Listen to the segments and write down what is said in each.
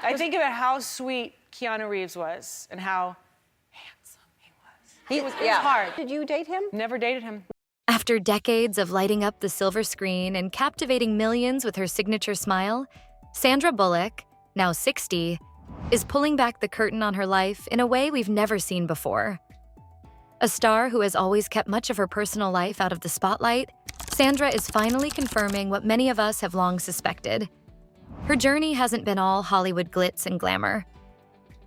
I think about how sweet Keanu Reeves was and how handsome he was. It was hard. Did you date him? Never dated him. After decades of lighting up the silver screen and captivating millions with her signature smile, Sandra Bullock, now 60, is pulling back the curtain on her life in a way we've never seen before. A star who has always kept much of her personal life out of the spotlight, Sandra is finally confirming what many of us have long suspected. Her journey hasn't been all Hollywood glitz and glamour.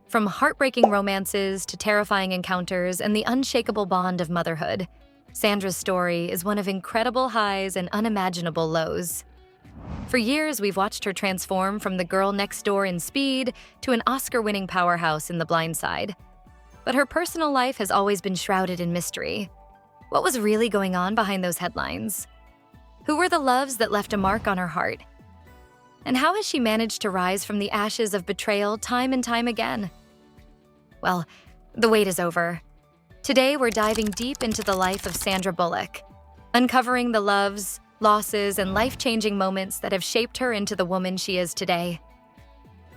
From heartbreaking romances to terrifying encounters and the unshakable bond of motherhood, Sandra's story is one of incredible highs and unimaginable lows. For years, we've watched her transform from the girl next door in Speed to an Oscar-winning powerhouse in The Blind Side. But her personal life has always been shrouded in mystery. What was really going on behind those headlines? Who were the loves that left a mark on her heart? And how has she managed to rise from the ashes of betrayal time and time again? Well, the wait is over. Today, we're diving deep into the life of Sandra Bullock, uncovering the loves, losses, and life-changing moments that have shaped her into the woman she is today.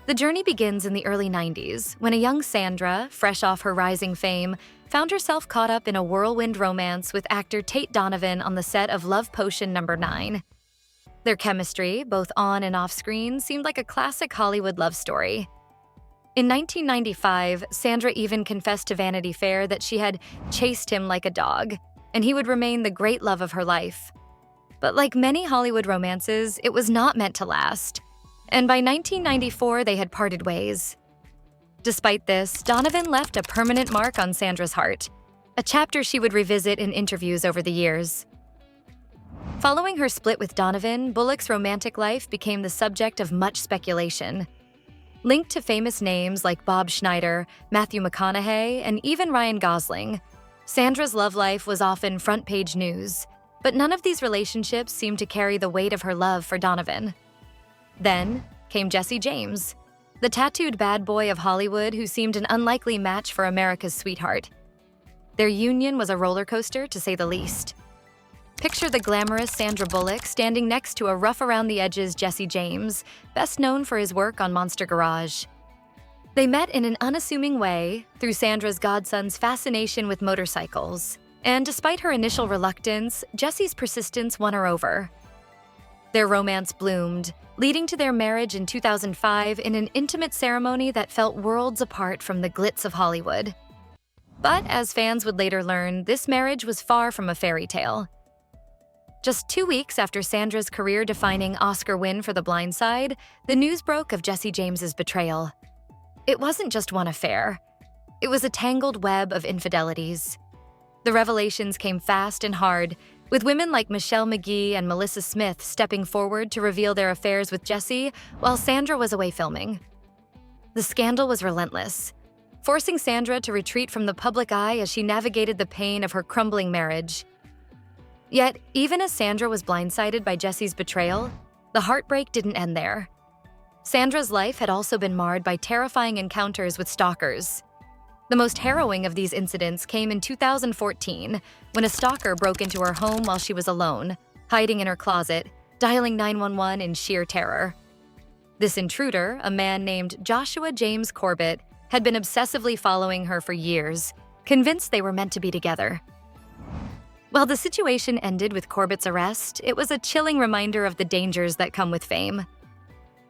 The journey begins in the early 90s, when a young Sandra, fresh off her rising fame, found herself caught up in a whirlwind romance with actor Tate Donovan on the set of Love Potion No. 9. Their chemistry, both on and off screen, seemed like a classic Hollywood love story. In 1995, Sandra even confessed to Vanity Fair that she had chased him like a dog, and he would remain the great love of her life. But like many Hollywood romances, it was not meant to last, and by 1994, they had parted ways. Despite this, Donovan left a permanent mark on Sandra's heart, a chapter she would revisit in interviews over the years. Following her split with Donovan, Bullock's romantic life became the subject of much speculation. Linked to famous names like Bob Schneider, Matthew McConaughey, and even Ryan Gosling, Sandra's love life was often front-page news, but none of these relationships seemed to carry the weight of her love for Donovan. Then came Jesse James, the tattooed bad boy of Hollywood who seemed an unlikely match for America's sweetheart. Their union was a roller coaster, to say the least. Picture the glamorous Sandra Bullock standing next to a rough-around-the-edges Jesse James, best known for his work on Monster Garage. They met in an unassuming way through Sandra's godson's fascination with motorcycles, and despite her initial reluctance, Jesse's persistence won her over. Their romance bloomed, leading to their marriage in 2005 in an intimate ceremony that felt worlds apart from the glitz of Hollywood. But as fans would later learn, this marriage was far from a fairy tale. Just 2 weeks after Sandra's career-defining Oscar win for The Blind Side, the news broke of Jesse James's betrayal. It wasn't just one affair. It was a tangled web of infidelities. The revelations came fast and hard, with women like Michelle McGee and Melissa Smith stepping forward to reveal their affairs with Jesse while Sandra was away filming. The scandal was relentless, forcing Sandra to retreat from the public eye as she navigated the pain of her crumbling marriage. Yet, even as Sandra was blindsided by Jesse's betrayal, the heartbreak didn't end there. Sandra's life had also been marred by terrifying encounters with stalkers. The most harrowing of these incidents came in 2014, when a stalker broke into her home while she was alone, hiding in her closet, dialing 911 in sheer terror. This intruder, a man named Joshua James Corbett, had been obsessively following her for years, convinced they were meant to be together. While the situation ended with Corbett's arrest, it was a chilling reminder of the dangers that come with fame.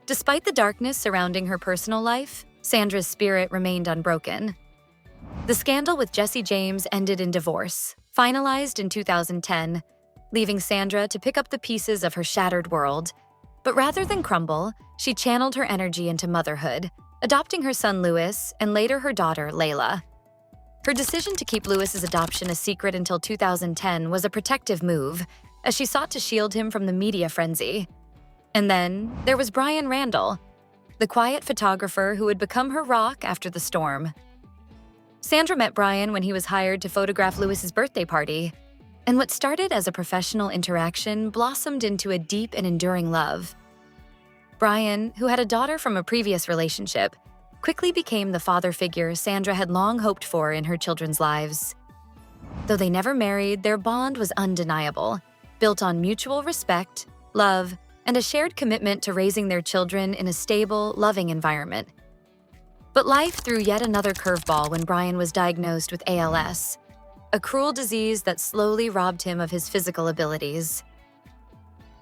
Despite the darkness surrounding her personal life, Sandra's spirit remained unbroken. The scandal with Jesse James ended in divorce, finalized in 2010, leaving Sandra to pick up the pieces of her shattered world. But rather than crumble, she channeled her energy into motherhood, adopting her son Louis and later her daughter Layla. Her decision to keep Louis's adoption a secret until 2010 was a protective move, as she sought to shield him from the media frenzy. And then there was Brian Randall, the quiet photographer who would become her rock after the storm. Sandra met Brian when he was hired to photograph Louis's birthday party, and what started as a professional interaction blossomed into a deep and enduring love. Brian, who had a daughter from a previous relationship, quickly became the father figure Sandra had long hoped for in her children's lives. Though they never married, their bond was undeniable, built on mutual respect, love, and a shared commitment to raising their children in a stable, loving environment. But life threw yet another curveball when Brian was diagnosed with ALS, a cruel disease that slowly robbed him of his physical abilities.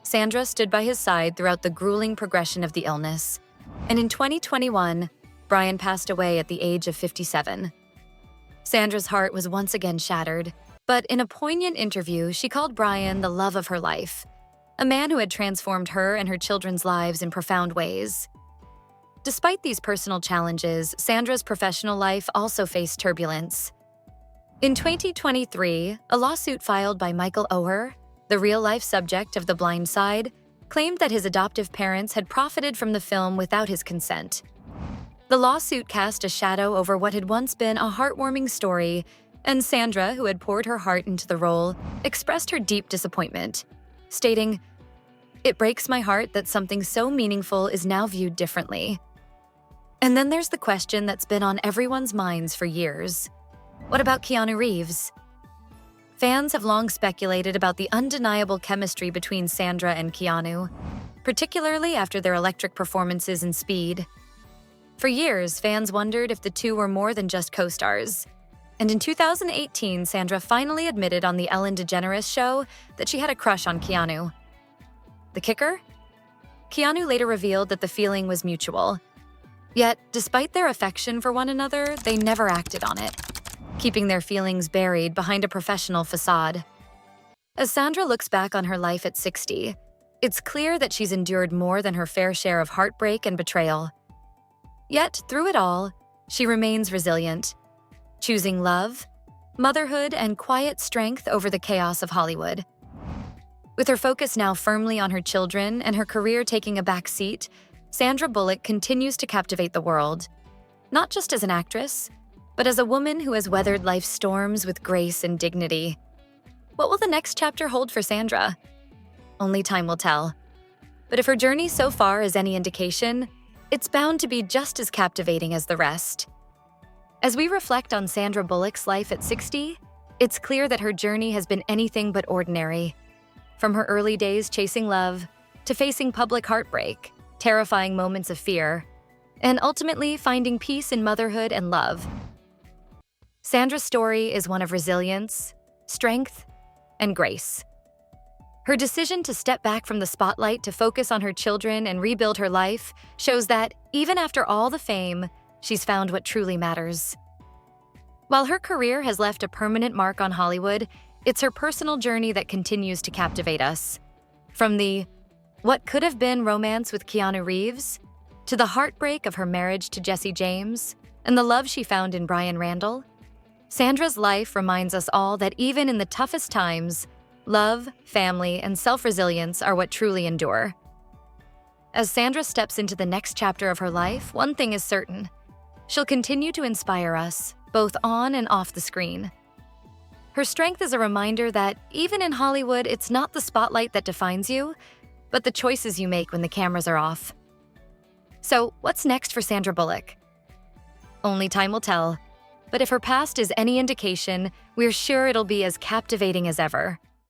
Sandra stood by his side throughout the grueling progression of the illness, and in 2021, Brian passed away at the age of 57. Sandra's heart was once again shattered, but in a poignant interview, she called Brian the love of her life, a man who had transformed her and her children's lives in profound ways. Despite these personal challenges, Sandra's professional life also faced turbulence. In 2023, a lawsuit filed by Michael Oher, the real-life subject of The Blind Side, claimed that his adoptive parents had profited from the film without his consent. The lawsuit cast a shadow over what had once been a heartwarming story, and Sandra, who had poured her heart into the role, expressed her deep disappointment, stating, "It breaks my heart that something so meaningful is now viewed differently." And then there's the question that's been on everyone's minds for years. What about Keanu Reeves? Fans have long speculated about the undeniable chemistry between Sandra and Keanu, particularly after their electric performances in Speed. For years, fans wondered if the two were more than just co-stars. And in 2018, Sandra finally admitted on The Ellen DeGeneres Show that she had a crush on Keanu. The kicker? Keanu later revealed that the feeling was mutual. Yet, despite their affection for one another, they never acted on it, keeping their feelings buried behind a professional facade. As Sandra looks back on her life at 60, it's clear that she's endured more than her fair share of heartbreak and betrayal. Yet, through it all, she remains resilient, choosing love, motherhood, and quiet strength over the chaos of Hollywood. With her focus now firmly on her children and her career taking a back seat, Sandra Bullock continues to captivate the world, not just as an actress, but as a woman who has weathered life's storms with grace and dignity. What will the next chapter hold for Sandra? Only time will tell. But if her journey so far is any indication, it's bound to be just as captivating as the rest. As we reflect on Sandra Bullock's life at 60, it's clear that her journey has been anything but ordinary. From her early days chasing love, to facing public heartbreak, terrifying moments of fear, and ultimately finding peace in motherhood and love. Sandra's story is one of resilience, strength, and grace. Her decision to step back from the spotlight to focus on her children and rebuild her life shows that, even after all the fame, she's found what truly matters. While her career has left a permanent mark on Hollywood, it's her personal journey that continues to captivate us. From the what could have been romance with Keanu Reeves, to the heartbreak of her marriage to Jesse James, and the love she found in Brian Randall, Sandra's life reminds us all that even in the toughest times, love, family, and self-resilience are what truly endure. As Sandra steps into the next chapter of her life, one thing is certain. She'll continue to inspire us, both on and off the screen. Her strength is a reminder that, even in Hollywood, it's not the spotlight that defines you, but the choices you make when the cameras are off. So, what's next for Sandra Bullock? Only time will tell, but if her past is any indication, we're sure it'll be as captivating as ever.